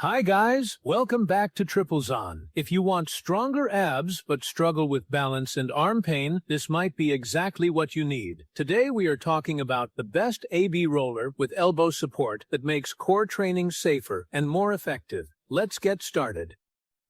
Hi guys, welcome back to Triplezon. If you want stronger abs but struggle with balance and arm pain, this might be exactly what you need. Today we are talking about the best AB roller with elbow support that makes core training safer and more effective. Let's get started.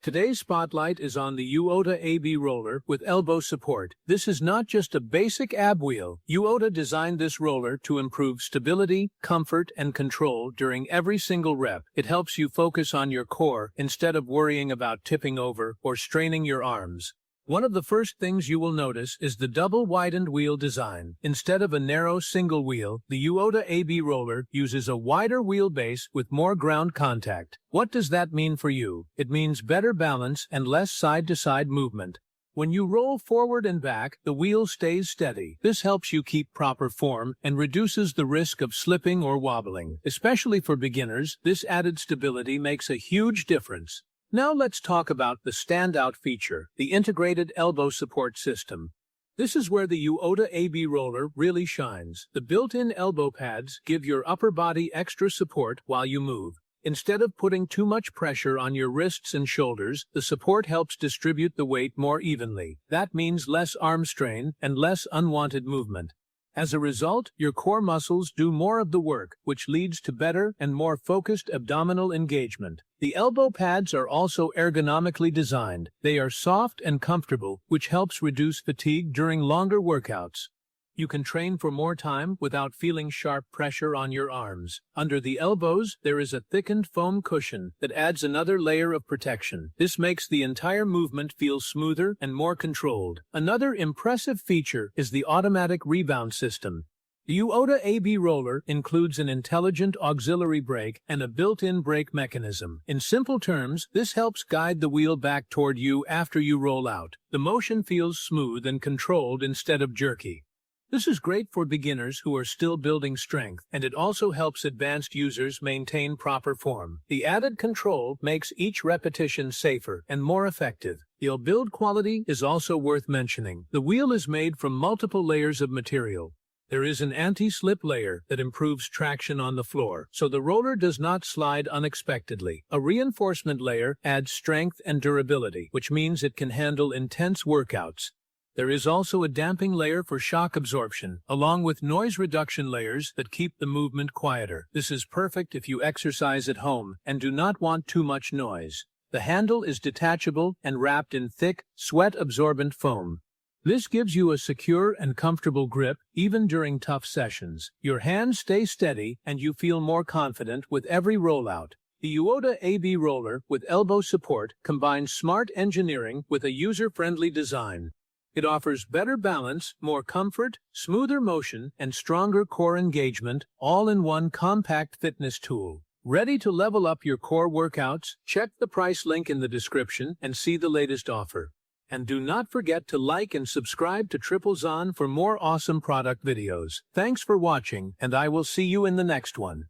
Today's spotlight is on the Uota AB roller with elbow support. This is not just a basic ab wheel. Uota designed this roller to improve stability, comfort, and control during every single rep. It helps you focus on your core instead of worrying about tipping over or straining your arms. One of the first things you will notice is the double-widened wheel design. Instead of a narrow single wheel, the Uota AB roller uses a wider wheelbase with more ground contact. What does that mean for you? It means better balance and less side-to-side movement. When you roll forward and back, the wheel stays steady. This helps you keep proper form and reduces the risk of slipping or wobbling. Especially for beginners, this added stability makes a huge difference. Now let's talk about the standout feature, the integrated elbow support system. This is where the Uota AB roller really shines. The built-in elbow pads give your upper body extra support while you move. Instead of putting too much pressure on your wrists and shoulders, the support helps distribute the weight more evenly. That means less arm strain and less unwanted movement. As a result, your core muscles do more of the work, which leads to better and more focused abdominal engagement. The elbow pads are also ergonomically designed. They are soft and comfortable, which helps reduce fatigue during longer workouts. You can train for more time without feeling sharp pressure on your arms. Under the elbows, there is a thickened foam cushion that adds another layer of protection. This makes the entire movement feel smoother and more controlled. Another impressive feature is the automatic rebound system. The Uota AB roller includes an intelligent auxiliary brake and a built-in brake mechanism. In simple terms, this helps guide the wheel back toward you after you roll out. The motion feels smooth and controlled instead of jerky. This is great for beginners who are still building strength, and it also helps advanced users maintain proper form. The added control makes each repetition safer and more effective. The build quality is also worth mentioning. The wheel is made from multiple layers of material. There is an anti-slip layer that improves traction on the floor, so the roller does not slide unexpectedly. A reinforcement layer adds strength and durability, which means it can handle intense workouts. There is also a damping layer for shock absorption, along with noise reduction layers that keep the movement quieter. This is perfect if you exercise at home and do not want too much noise. The handle is detachable and wrapped in thick, sweat-absorbent foam. This gives you a secure and comfortable grip even during tough sessions. Your hands stay steady and you feel more confident with every rollout. The Uota AB roller with elbow support combines smart engineering with a user-friendly design. It offers better balance, more comfort, smoother motion, and stronger core engagement, all in one compact fitness tool. Ready to level up your core workouts? Check the price link in the description and see the latest offer. And do not forget to like and subscribe to Triplezon for more awesome product videos. Thanks for watching, and I will see you in the next one.